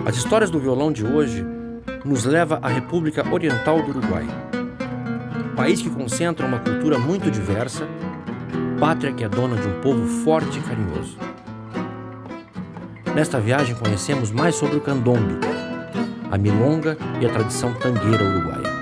As histórias do violão de hoje nos leva à República Oriental do Uruguai, país que concentra uma cultura muito diversa, pátria que é dona de um povo forte e carinhoso. Nesta viagem conhecemos mais sobre o candombe, a milonga e a tradição tangueira uruguaia.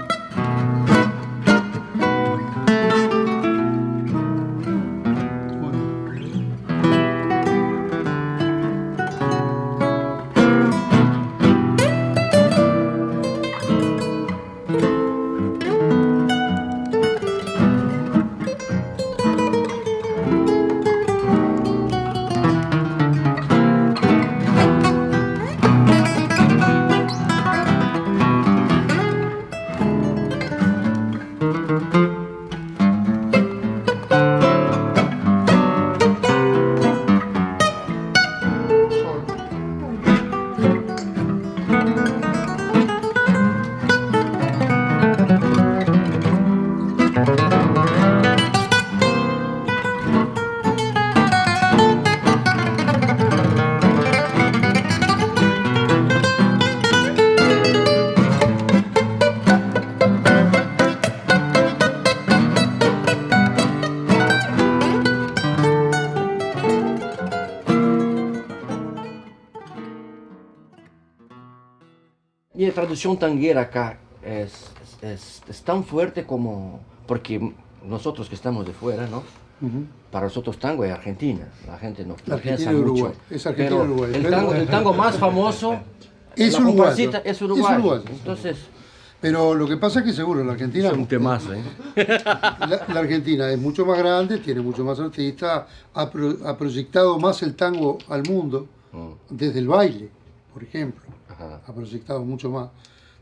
E a tradução tangueira acá é tão forte como... Porque nós que estamos de fora, ¿no? Para nosotros tango es Argentina. La gente no piensa mucho. Es Argentina y Uruguay. El tango más famoso es uruguayo. Es uruguayo. Entonces, pero lo que pasa es que seguro la Argentina... Es un temazo, ¿eh? La Argentina es mucho más grande, tiene mucho más artistas, ha proyectado más el tango al mundo, desde el baile, por ejemplo. Ajá. Ha proyectado mucho más.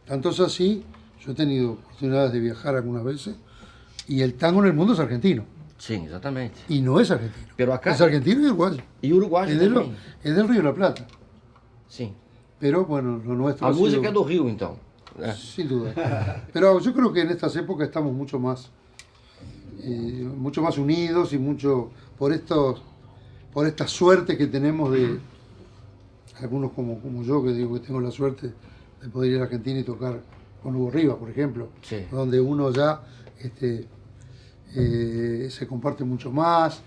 Tanto es así, yo he tenido oportunidades de viajar algunas veces, y el tango en el mundo es argentino. Sí, exactamente. Y no es argentino. Pero acá... Es argentino y uruguayo. Y uruguayo también. Es del Río de la Plata. Sí. Pero bueno, lo nuestro A ha música sido, es do Río, entonces. Sin duda. Pero yo creo que en estas épocas estamos mucho más unidos y mucho por esta suerte que tenemos de algunos como yo, que digo que tengo la suerte de poder ir a Argentina y tocar con Hugo Rivas, por ejemplo, sí, donde uno ya se comparte mucho más.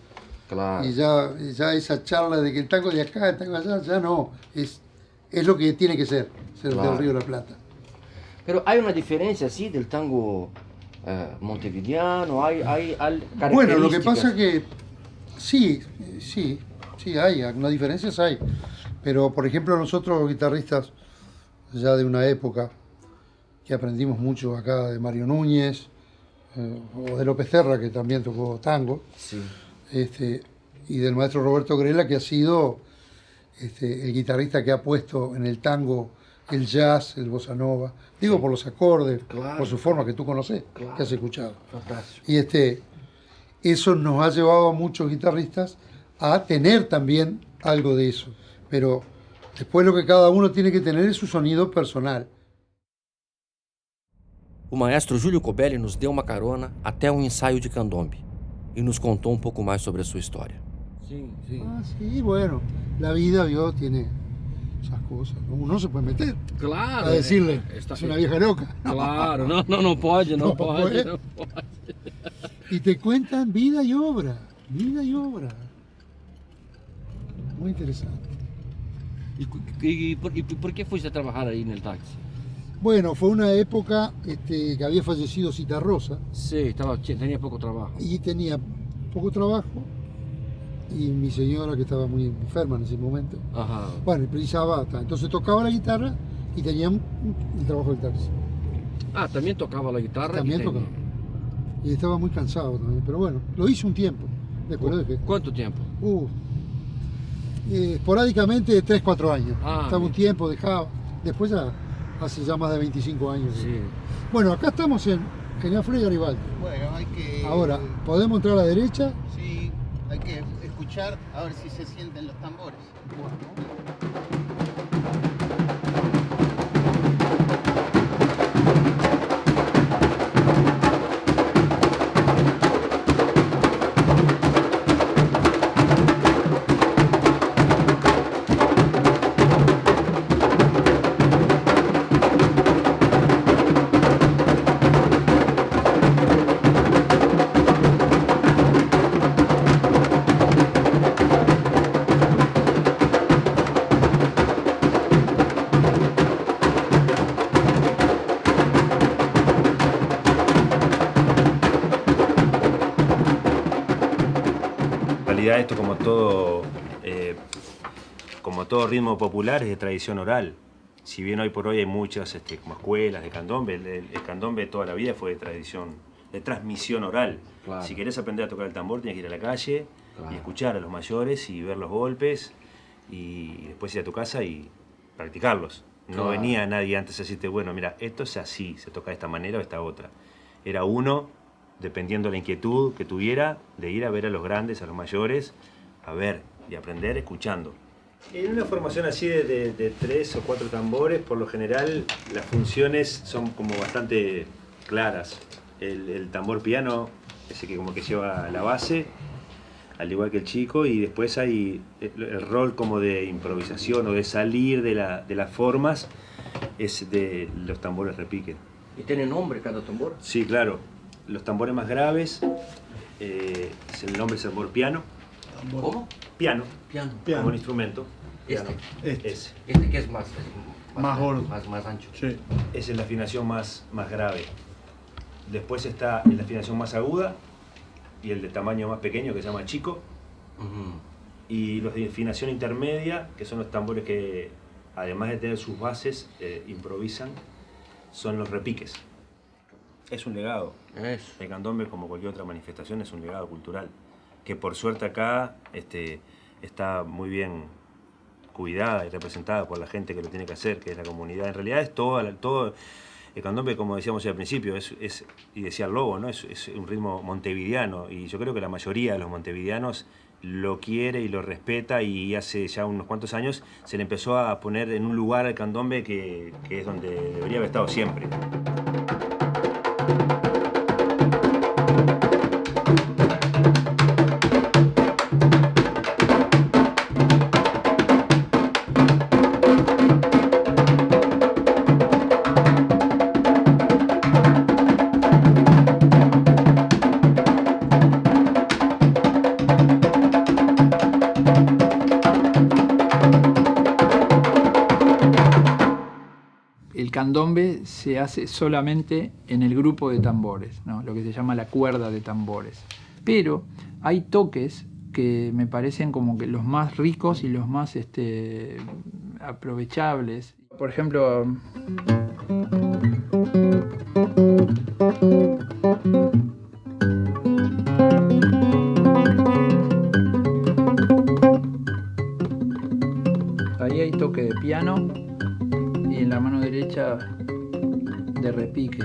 Claro. Y ya esa charla de que el tango de acá, el tango de allá, ya no, es lo que tiene que ser claro, del Río de la Plata. Pero hay una diferencia, sí, del tango montevideano, hay características. Bueno, lo que pasa es que sí, hay, algunas diferencias hay. Pero, por ejemplo, nosotros los guitarristas, ya de una época, que aprendimos mucho acá de Mario Núñez, o de López Terra, que también tocó tango, sí, y del maestro Roberto Grela, que ha sido el guitarrista que ha puesto en el tango el jazz, el bossa nova, digo por los acordes, claro, por su forma que tú conoces, claro, que has escuchado. Fantástico. Y eso nos ha llevado a muchos guitarristas a tener también algo de eso. Pero después lo que cada uno tiene que tener es su sonido personal. O maestro Júlio Cobelli nos deu uma carona até um ensaio de candombe e nos contou um pouco mais sobre a sua história. Sí, sí. Sí, bueno, la vida, Dios, tiene esas cosas. Uno no se puede meter. Claro. A decirle, es una vieja loca. Claro, no pode. Y te cuentan vida y obra. Muy interesante. ¿Y por qué fuiste a trabajar ahí en el taxi? Bueno, fue una época que había fallecido Cita Rosa. Sí, tenía poco trabajo. Y tenía poco trabajo. Y mi señora, que estaba muy enferma en ese momento, ajá, bueno, precisaba, entonces tocaba la guitarra y tenía el trabajo del taxi. Ah, también tocaba la guitarra. También tocaba. Y estaba muy cansado también, pero bueno, lo hice un tiempo. Después de que, ¿cuánto tiempo? Esporádicamente 3-4 años. Ah, estaba un tiempo, dejaba. Después ya, hace ya más de 25 años. Sí. Bueno, acá estamos en General Flores y Garibaldi. Bueno, hay que... Ahora, ¿podemos entrar a la derecha? Sí, hay que escuchar a ver si se sienten los tambores. realidad esto como todo ritmo popular es de tradición oral. Si bien hoy por hoy hay muchas como escuelas de candombe, el candombe toda la vida fue de tradición, de transmisión oral. Claro. Si querés aprender a tocar el tambor tienes que ir a la calle y escuchar a los mayores y ver los golpes y después ir a tu casa y practicarlos. No venía nadie antes a decirte, bueno, mira, esto es así, se toca de esta manera o de esta otra. Era uno, dependiendo de la inquietud que tuviera, de ir a ver a los grandes, a los mayores, a ver y aprender escuchando. En una formación así de 3 o 4 tambores, por lo general las funciones son como bastante claras. El tambor piano, ese que como que lleva la base, al igual que el chico, y después hay el rol como de improvisación o de salir de las formas, es de los tambores repique. ¿Y tiene nombre cada tambor? Sí, claro. Los tambores más graves, el nombre es tambor piano. ¿Cómo? Piano. Piano. Como un instrumento. Piano. Este que es más gordo. Más ancho. Sí. Esa es la afinación más grave. Después está la afinación más aguda y el de tamaño más pequeño que se llama chico. Y los de afinación intermedia, que son los tambores que además de tener sus bases, improvisan, son los repiques. Es un legado. El candombe, como cualquier otra manifestación, es un legado cultural que por suerte acá está muy bien cuidada y representada por la gente que lo tiene que hacer, que es la comunidad. En realidad es todo el candombe, como decíamos al principio, y decía el Lobo, ¿no? Es un ritmo montevideano, y yo creo que la mayoría de los montevideanos lo quiere y lo respeta, y hace ya unos cuantos años se le empezó a poner en un lugar al candombe que es donde debería haber estado siempre. El candombe se hace solamente en el grupo de tambores, ¿no? Lo que se llama la cuerda de tambores. Pero hay toques que me parecen como que los más ricos y los más aprovechables. Por ejemplo, ahí hay toque de piano y en la mano derecha de repique.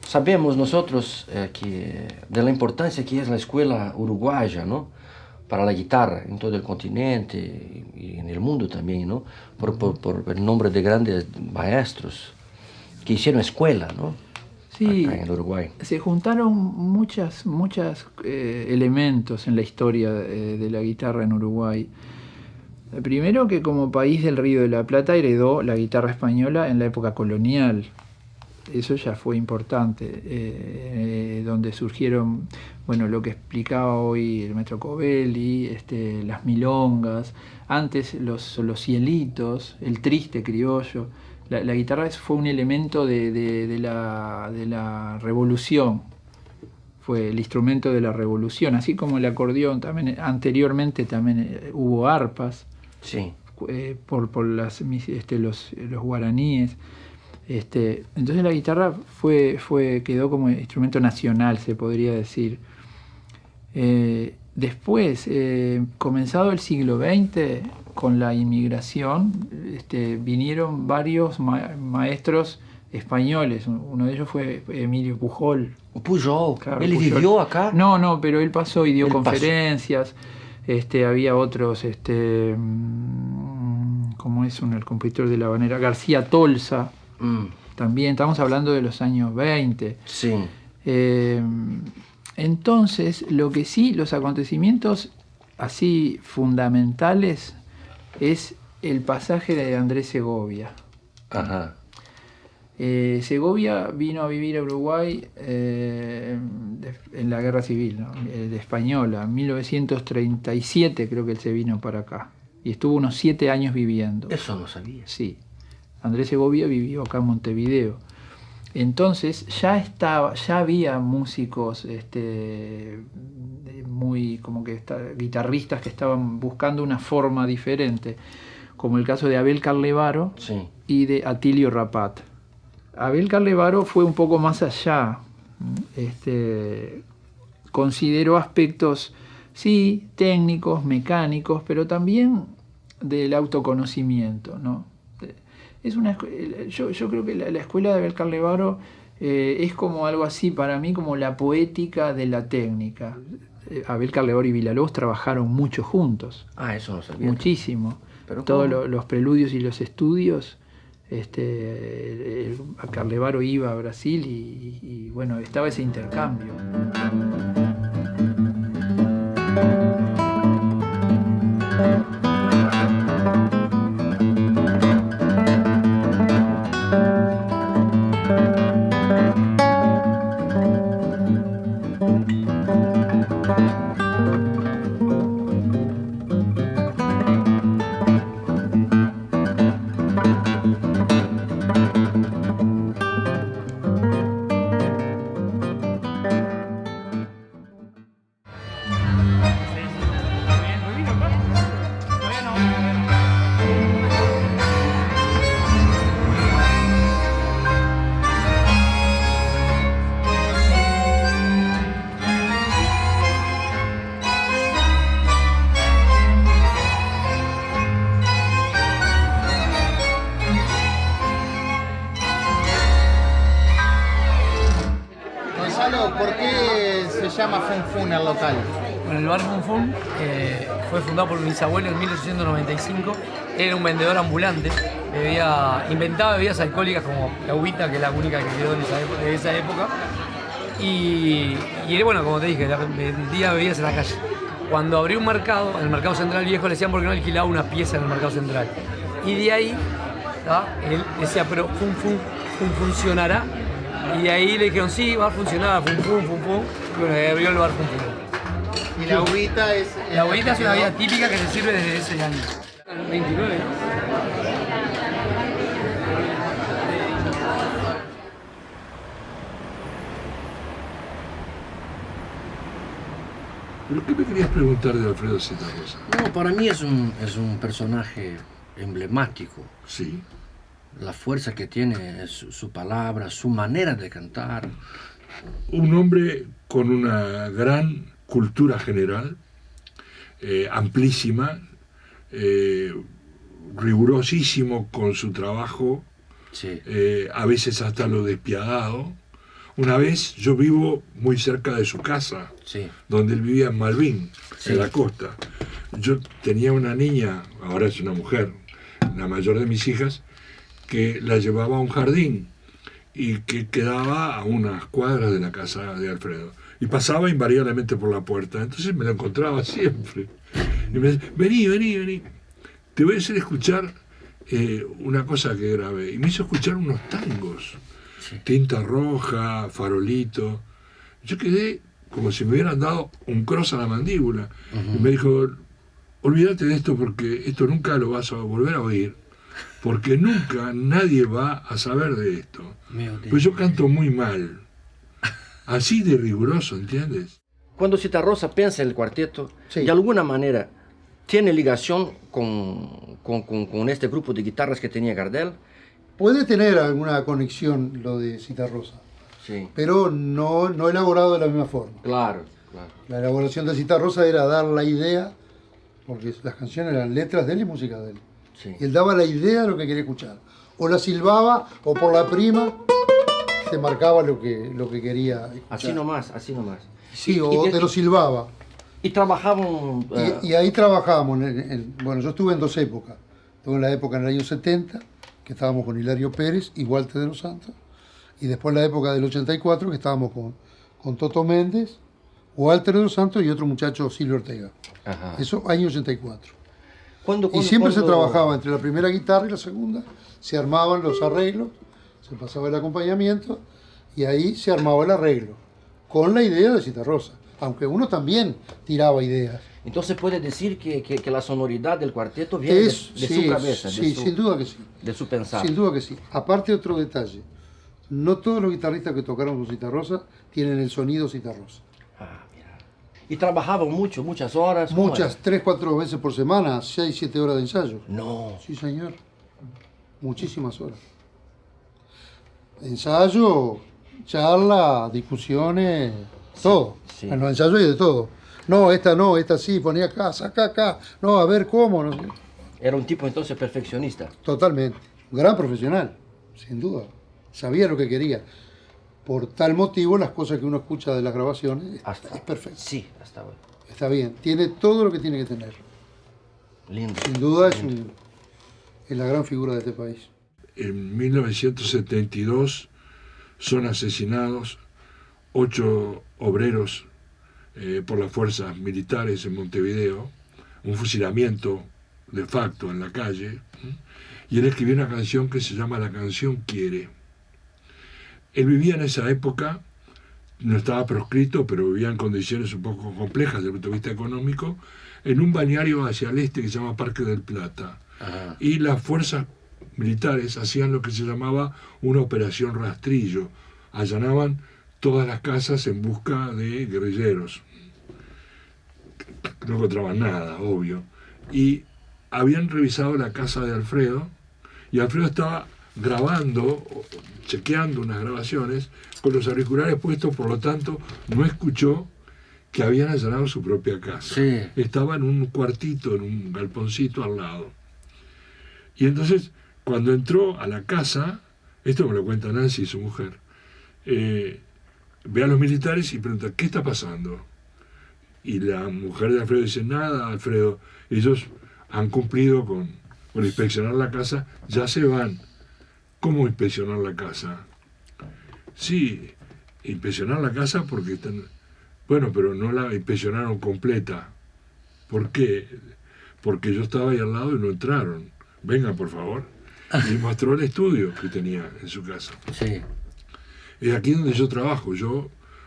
Sabemos nosotros que de la importancia que es la escuela uruguaya, ¿no? Para la guitarra en todo el continente y en el mundo también, ¿no? Por el nombre de grandes maestros que hicieron escuela, ¿no? Sí, acá en Uruguay. Se juntaron muchos elementos en la historia de la guitarra en Uruguay. Primero, que como país del Río de la Plata heredó la guitarra española en la época colonial. Eso ya fue importante, donde surgieron, bueno, lo que explicaba hoy el maestro Covelli, las milongas, antes los cielitos, el triste criollo. La guitarra fue un elemento de la revolución, fue el instrumento de la revolución, así como el acordeón. También anteriormente también hubo arpas, Sí. por los guaraníes. Entonces la guitarra quedó como instrumento nacional, se podría decir. Después, comenzado el siglo XX, con la inmigración, vinieron varios maestros españoles. Uno de ellos fue Emilio Pujol. Pujol, Claro, ¿él Pujol. vivió acá? No, pero él pasó y dio Él conferencias. Había otros, ¿cómo es el compositor de La Habanera? García Tolsa. También estamos hablando de los años 20. Sí. Entonces, lo que sí, los acontecimientos así fundamentales es el pasaje de Andrés Segovia. Ajá. Segovia vino a vivir a Uruguay en la guerra civil, ¿no? De española, en 1937 creo que él se vino para acá. Y estuvo unos 7 años viviendo. Eso no sabía. Sí. Andrés Segovia vivió acá en Montevideo. Entonces ya había músicos muy como que guitarristas que estaban buscando una forma diferente, como el caso de Abel Carlevaro Sí. y de Atilio Rapat. Abel Carlevaro fue un poco más allá. Consideró aspectos, sí, técnicos, mecánicos, pero también del autoconocimiento, ¿no? Yo creo que la escuela de Abel Carlevaro es como algo así, para mí, como la poética de la técnica. Abel Carlevaro y Villalobos trabajaron mucho juntos. Ah, eso no sabía. Muchísimo. ¿Pero todos cómo? los preludios y los estudios. Carlevaro iba a Brasil y bueno, estaba ese intercambio. Gonzalo, ¿por qué se llama Fun Fun el local? Bueno, el bar Fun Fun fue fundado por mis abuelos en 1895. Era un vendedor ambulante. Inventaba bebidas alcohólicas como la uvita, que es la única que quedó en esa época. Y bueno, como te dije, vendía bebidas en la calle. Cuando abrió un mercado, en el mercado central viejo, le decían por qué no alquilaba una pieza en el mercado central. Y de ahí, él decía, pero Fun Fun funcionará. Y ahí le dijeron, sí, va a funcionar, Fun Fun. Y bueno, abrió el bar Fun Fun. Y la uvita es... La uvita es una bebida típica que se sirve desde ese año. 29, ¿no? ¿Pero qué me querías preguntar de Alfredo Zitarrosa? No, para mí es un personaje emblemático. Sí. La fuerza que tiene su palabra, su manera de cantar. Un hombre con una gran cultura general, amplísima, rigurosísimo con su trabajo, Sí. a veces hasta lo despiadado. Una vez yo vivo muy cerca de su casa, Sí. donde él vivía en Malvin, Sí. en la costa. Yo tenía una niña, ahora es una mujer, la mayor de mis hijas, que la llevaba a un jardín y que quedaba a unas cuadras de la casa de Alfredo. Y pasaba invariablemente por la puerta, entonces me lo encontraba siempre. Y me decía, vení, te voy a hacer escuchar una cosa que grabé. Y me hizo escuchar unos tangos, Sí. Tinta Roja, Farolito. Yo quedé como si me hubieran dado un cross a la mandíbula. Y me dijo, olvídate de esto porque esto nunca lo vas a volver a oír. Porque nunca nadie va a saber de esto. Pues yo canto muy mal. Así de riguroso, ¿entiendes? Cuando Zitarrosa piensa en el cuarteto, Sí. de alguna manera, ¿tiene ligación con este grupo de guitarras que tenía Gardel? Puede tener alguna conexión lo de Zitarrosa, Sí. pero no elaborado de la misma forma. Claro. La elaboración de Zitarrosa era dar la idea, porque las canciones eran letras de él y música de él. Sí. Y él daba la idea de lo que quería escuchar. O la silbaba, o por la prima te marcaba lo que quería escuchar. Así nomás. Sí, o te lo silbaba. Y trabajaban... Y ahí trabajábamos. Bueno, yo estuve en dos épocas. Estuve en la época en el año 70, que estábamos con Hilario Pérez y Walter de los Santos. Y después la época del 84, que estábamos con Toto Méndez, Walter de los Santos y otro muchacho, Silvio Ortega. Ajá. Eso, año 84. ¿Cuándo- Y siempre se cuándo- trabajaba entre la primera guitarra y la segunda, se armaban los arreglos, se pasaba el acompañamiento y ahí se armaba el arreglo. con la idea de Citarrosa, aunque uno también tiraba ideas. Entonces puede decir que la sonoridad del cuarteto viene de Sí, su cabeza, sí, sin duda que sí. de su pensar. Sin duda que sí. Aparte, otro detalle, no todos los guitarristas que tocaron con Citarrosa tienen el sonido Citarrosa. Ah, mira. Y trabajaban mucho, muchas horas. ¿cómo Muchas, 3, 4 veces por semana, 6, 7 horas de ensayo. era? No. Sí, señor. Muchísimas horas. Ensayo, charla, discusiones, todo. sí. En los ensayos hay de todo. No, esta sí, ponía acá, saca acá. No, a ver cómo, no sé. Era un tipo entonces perfeccionista. Totalmente. Un gran profesional, sin duda. Sabía lo que quería. Por tal motivo, las cosas que uno escucha de las grabaciones es perfecto. Sí, hasta ahora. Está bien. Tiene todo lo que tiene que tener. Lindo. Sin duda es la gran figura de este país. En 1972 son asesinados 8 obreros por las fuerzas militares en Montevideo, un fusilamiento de facto en la calle, y él escribió una canción que se llama La canción quiere. Él vivía en esa época, no estaba proscrito, pero vivía en condiciones un poco complejas desde el punto de vista económico, en un balneario hacia el este que se llama Parque del Plata. Ajá. Y las fuerzas militares hacían lo que se llamaba una operación rastrillo. Allanaban todas las casas en busca de guerrilleros. No encontraban nada, obvio. Y habían revisado la casa de Alfredo, y Alfredo estaba grabando, chequeando unas grabaciones con los auriculares puestos, por lo tanto no escuchó que habían allanado su propia casa. Sí. Estaba en un cuartito, en un galponcito al lado. Y entonces, cuando entró a la casa, esto me lo cuenta Nancy, su mujer, ve a los militares y pregunta, ¿qué está pasando? Y la mujer de Alfredo dice, nada, Alfredo, ellos han cumplido con inspeccionar la casa, ya se van. ¿Cómo inspeccionar la casa? Sí, inspeccionar la casa porque están... Bueno, pero no la inspeccionaron completa. ¿Por qué? Porque yo estaba ahí al lado y no entraron. Vengan, por favor. Y mostró el estudio que tenía en su casa. Sí. Es aquí donde yo trabajo.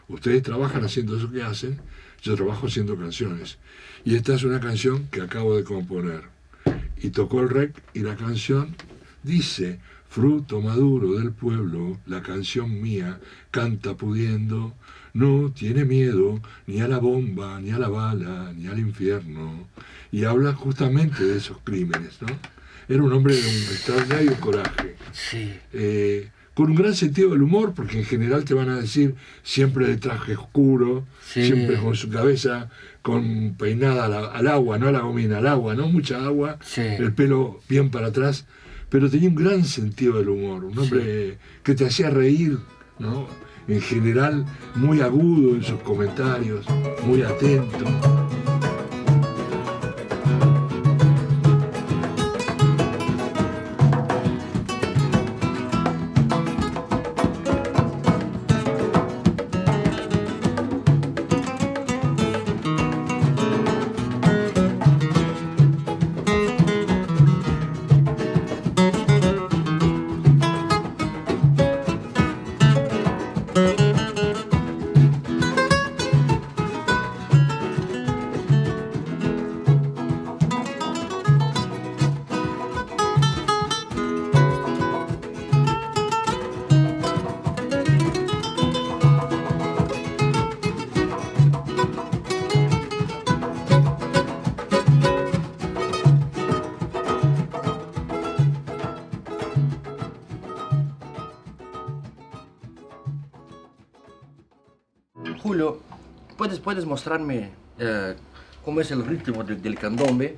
Ustedes trabajan haciendo eso que hacen, yo trabajo haciendo canciones. Y esta es una canción que acabo de componer. Y tocó el rec y la canción dice, fruto maduro del pueblo, la canción mía canta pudiendo, no tiene miedo ni a la bomba, ni a la bala, ni al infierno. Y habla justamente de esos crímenes, ¿no? Era un hombre de un extraordinario coraje. Sí. Con un gran sentido del humor, porque en general te van a decir siempre de traje oscuro, Sí. siempre con su cabeza con peinada al agua, no a la gomina, al agua, ¿no? Mucha agua, Sí. el pelo bien para atrás, pero tenía un gran sentido del humor, un hombre que te hacía reír, ¿no? En general, muy agudo en sus comentarios, muy atento. Julio, ¿puedes mostrarme cómo es el ritmo del candombe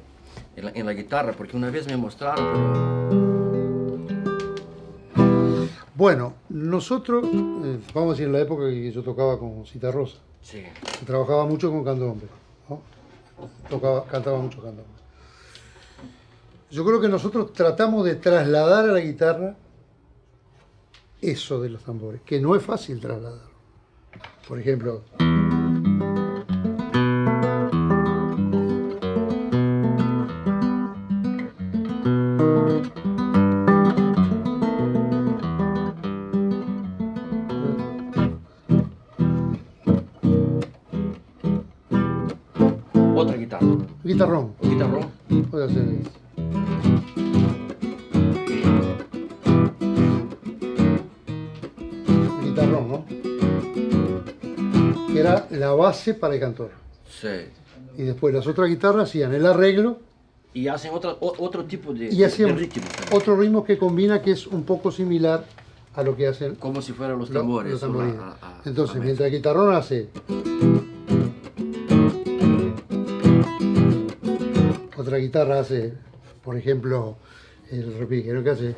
en la guitarra? Porque una vez me mostraron, pero... Bueno, nosotros, vamos a decir, en la época que yo tocaba con Citarrosa, Sí. se trabajaba mucho con candombe, ¿no? Cantaba mucho candombe. Yo creo que nosotros tratamos de trasladar a la guitarra eso de los tambores, que no es fácil trasladarlo. Por ejemplo... guitarra? Guitarrón. Guitarrón. Puede hacer eso. Guitarrón, ¿no? Que era la base para el cantor. Sí. Y después las otras guitarras hacían el arreglo Y hacen otro tipo de, y hacían de ritmo también. otro ritmo que combina, que es un poco similar a lo que hacen Como si fueran los lo- tambores. los tambores. a Entonces, mesa. mientras el guitarrón hace otra guitarra hace, por ejemplo, el repique, ¿no? Que hace.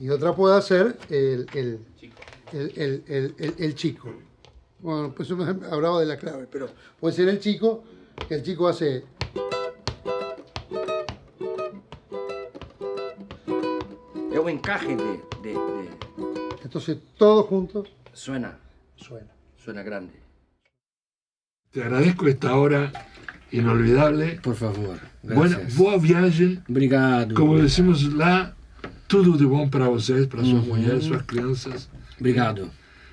Y otra puede hacer el chico. Bueno, pues yo hablaba de la clave, pero puede ser el chico, que el chico hace. Es un encaje Entonces todos juntos Suena grande. Te agradezco esta hora inolvidable. Por favor. Buena, boa viagem. Obrigado. Como decimos lá, tudo de bom para vocês, para suas mulheres, suas crianças. Obrigado.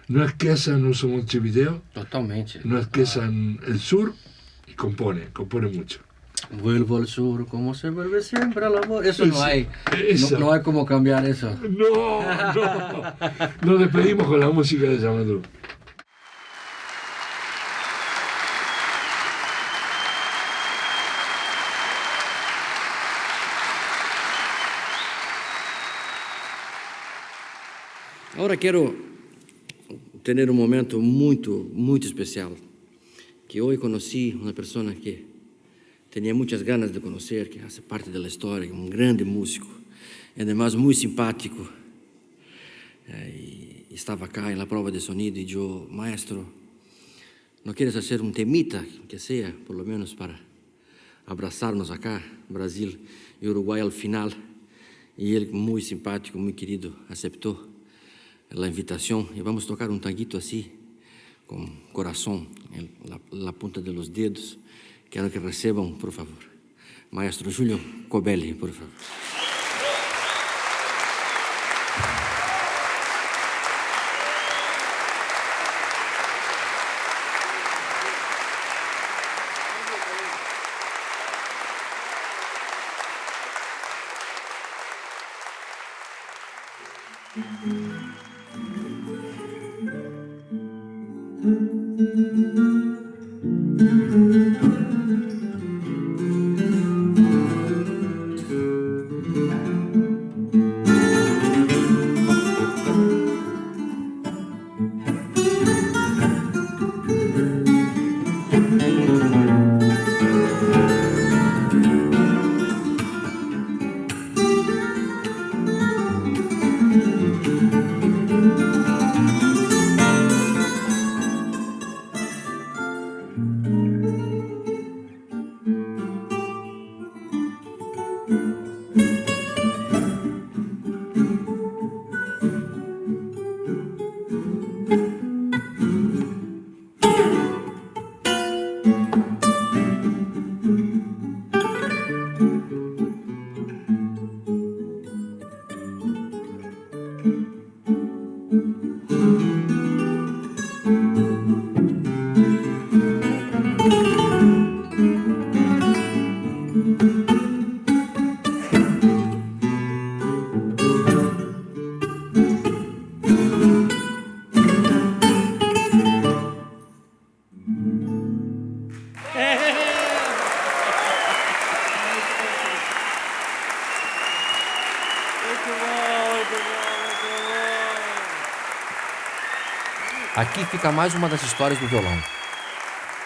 Não esqueçam nosso Montevideo, Totalmente. não esqueçam el sur y compone mucho. Vuelvo al sur como se vuelve siempre al amor. Eso no hay. Eso. No hay como cambiar eso. No. Nos despedimos con la música de Yamadú. Agora quero ter momento muito especial. Que hoje conheci uma pessoa que tinha muitas ganas de conhecer, que faz parte da história, um grande músico, e además muito simpático. E estava cá na prova de sonido e eu, maestro, não queres fazer um temita, que seja, por lo menos para abraçar-nos acá, Brasil e Uruguai ao final? E ele, muito simpático, muito querido, aceitou a invitação e vamos tocar um tanguito assim, com coração na ponta dos dedos. Quero que recebam, por favor, Maestro Júlio Cobelli, por favor. Aqui fica mais uma das histórias do violão.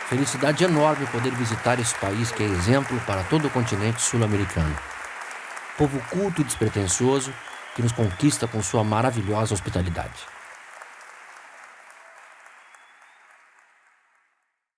Felicidade enorme poder visitar esse país que é exemplo para todo o continente sul-americano. Povo culto e despretensioso que nos conquista com sua maravilhosa hospitalidade.